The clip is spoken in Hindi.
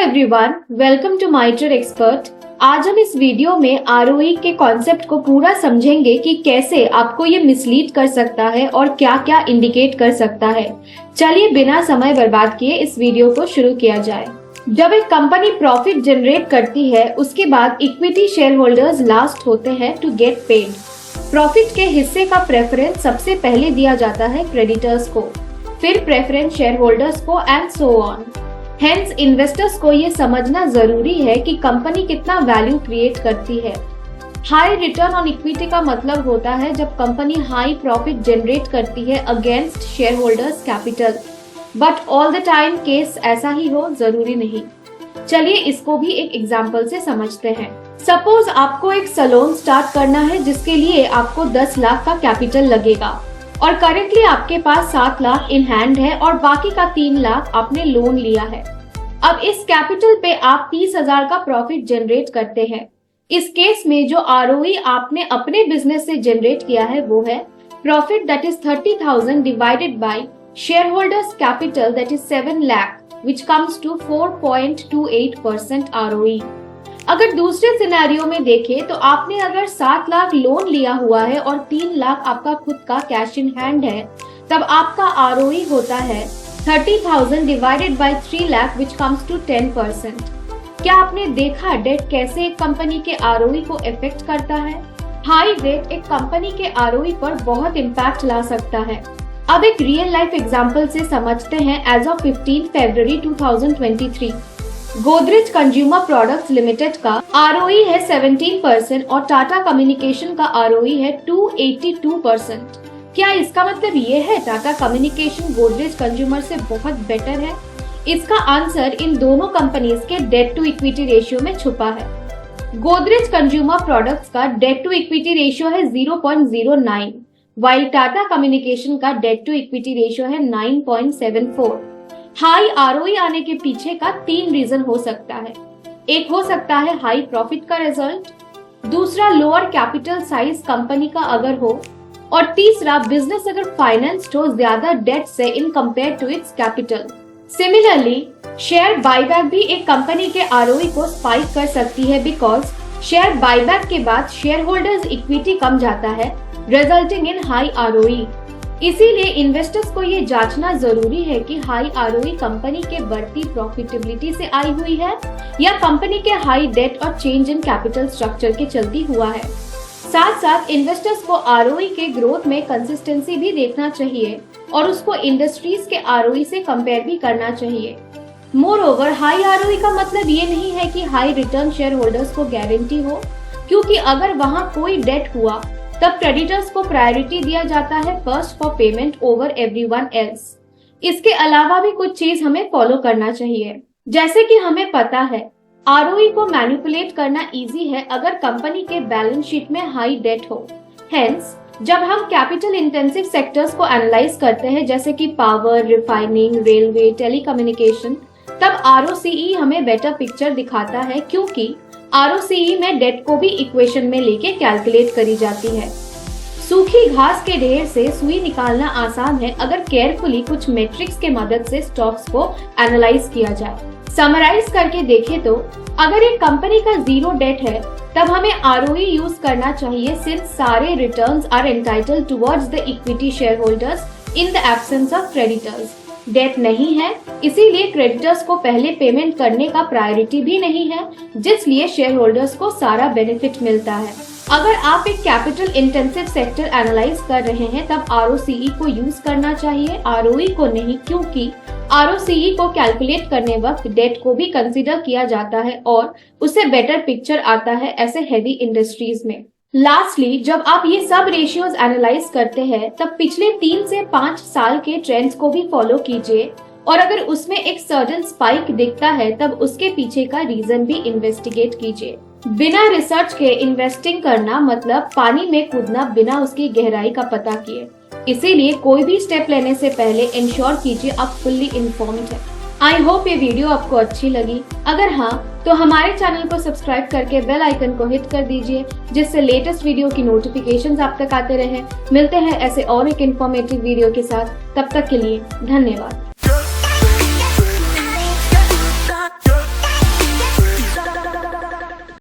Everyone, welcome to MyTrade expert. आज हम इस वीडियो में आरओई के कॉन्सेप्ट को पूरा समझेंगे कि कैसे आपको ये मिसलीड कर सकता है और क्या क्या इंडिकेट कर सकता है। चलिए बिना समय बर्बाद किए इस वीडियो को शुरू किया जाए। जब एक कंपनी प्रॉफिट जनरेट करती है उसके बाद इक्विटी शेयर होल्डर्स लास्ट होते हैं टू गेट पेड। प्रॉफिट के हिस्से का प्रेफरेंस सबसे पहले दिया जाता है क्रेडिटर्स को, फिर प्रेफरेंस शेयर होल्डर्स को and so on. Hence investors को ये समझना जरूरी है कि कंपनी कितना वैल्यू क्रिएट करती है। हाई रिटर्न ऑन इक्विटी का मतलब होता है जब कंपनी हाई प्रॉफिट जनरेट करती है against share holders capital, but all the time case ऐसा ही हो जरूरी नहीं। चलिए इसको भी एक एग्जाम्पल से समझते हैं। सपोज आपको एक सैलून स्टार्ट करना है जिसके लिए आपको 10 लाख का कैपिटल लगेगा और करेंटली आपके पास 7 लाख इन हैंड है और बाकी का 3 लाख आपने लोन लिया है। अब इस कैपिटल पे आप 30,000 का प्रॉफिट जनरेट करते हैं। इस केस में जो आरओई आपने अपने बिजनेस से जनरेट किया है वो है profit that is 30,000 divided by share holders capital that is 7 lakh which comes to 4.28% ROE। अगर दूसरे सिनेरियो में देखें तो आपने अगर 7 लाख लोन लिया हुआ है और 3 लाख आपका खुद का कैश इन हैंड है, तब आपका ROE होता है 30,000 divided by 3 lakh which comes to 10%। क्या आपने देखा डेट कैसे एक कंपनी के ROE को इफेक्ट करता है? हाई डेट एक कंपनी के ROE पर बहुत इम्पैक्ट ला सकता है। अब एक रियल लाइफ एग्जांपल से समझते हैं। एज ऑफ 15 फरवरी 2023 गोदरेज कंज्यूमर प्रोडक्ट्स लिमिटेड का ROE है 17% और टाटा कम्युनिकेशन का ROE है 282%। क्या इसका मतलब ये है टाटा कम्युनिकेशन गोदरेज कंज्यूमर से बहुत बेटर है? इसका आंसर इन दोनों कंपनीज के डेट टू इक्विटी रेशियो में छुपा है। गोदरेज कंज्यूमर प्रोडक्ट्स का डेट टू इक्विटी रेशियो है 0.09, वाइल टाटा कम्युनिकेशन का डेट टू इक्विटी रेशियो है 9.74। हाई ROE आने के पीछे का 3 रीजन हो सकता है। एक हो सकता है हाई प्रॉफिट का रिजल्ट, दूसरा लोअर कैपिटल साइज कंपनी का अगर हो, और तीसरा बिजनेस अगर फाइनेंस्ड हो ज्यादा डेट से in compare to its capital. Similarly share buyback भी एक कंपनी के ROE को स्पाइक कर सकती है बिकॉज शेयर बायबैक के बाद शेयर होल्डर्स इक्विटी कम जाता है रिजल्टिंग इन हाई ROE। इसीलिए इन्वेस्टर्स को ये जांचना जरूरी है कि हाई ROE कंपनी के बढ़ती प्रॉफिटेबिलिटी से आई हुई है या कंपनी के हाई डेट और चेंज इन कैपिटल स्ट्रक्चर के चलती हुआ है। साथ साथ इन्वेस्टर्स को ROE के ग्रोथ में कंसिस्टेंसी भी देखना चाहिए और उसको इंडस्ट्रीज के ROE से कंपेयर भी करना चाहिए। मोर ओवर हाई ROE का मतलब ये नहीं है कि हाई रिटर्न शेयर होल्डर्स को गारंटी हो, क्योंकि अगर वहाँ कोई डेट हुआ तब क्रेडिटर्स को प्रायोरिटी दिया जाता है first for payment over everyone else. इसके अलावा भी कुछ चीज हमें फॉलो करना चाहिए। जैसे कि हमें पता है ROE को मैनिपुलेट करना इजी है अगर कंपनी के बैलेंस शीट में हाई डेट हो। हेंस जब हम कैपिटल इंटेंसिव सेक्टर्स को एनालाइज करते हैं जैसे कि पावर, रिफाइनिंग, रेलवे, टेलीकम्युनिकेशन, तब ROCE हमें बेटर पिक्चर दिखाता है क्योंकि ROCE में डेट को भी इक्वेशन में लेके कैलकुलेट करी जाती है। सूखी घास के ढेर से सुई निकालना आसान है अगर केयरफुली कुछ मैट्रिक्स के मदद से स्टॉक्स को एनालाइज किया जाए। समराइज करके देखें तो अगर एक कंपनी का 0 डेट है तब हमें ROE यूज करना चाहिए सिंस सारे returns are entitled towards the equity share holders in the absence of creditors. Debt नहीं है इसीलिए क्रेडिटर्स को पहले पेमेंट करने का प्रायोरिटी भी नहीं है, जिसलिए शेयर होल्डर्स को सारा बेनिफिट मिलता है। अगर आप एक कैपिटल इंटेंसिव सेक्टर एनालाइज कर रहे हैं तब ROCE को यूज करना चाहिए, ROE को नहीं, क्योंकि ROCE को कैलकुलेट करने वक्त डेट को भी कंसीडर किया जाता है और उससे बेटर पिक्चर आता है ऐसे हेवी इंडस्ट्रीज में। लास्टली जब आप ये सब रेशियोज एनालाइज करते हैं तब पिछले 3 से 5 साल के ट्रेंड्स को भी फॉलो कीजिए और अगर उसमें एक सर्टेन स्पाइक दिखता है तब उसके पीछे का रीजन भी इन्वेस्टिगेट कीजिए। बिना रिसर्च के इन्वेस्टिंग करना मतलब पानी में कूदना बिना उसकी गहराई का पता किए। इसीलिए कोई भी स्टेप लेने से पहले इंश्योर कीजिए आप फुल्ली इन्फॉर्म्ड है। आई होप ये वीडियो आपको अच्छी लगी। अगर हाँ तो हमारे चैनल को सब्सक्राइब करके बेल आइकन को हिट कर दीजिए जिससे लेटेस्ट वीडियो की नोटिफिकेशंस आप तक आते रहे। मिलते हैं ऐसे और एक इन्फॉर्मेटिव वीडियो के साथ, तब तक के लिए धन्यवाद।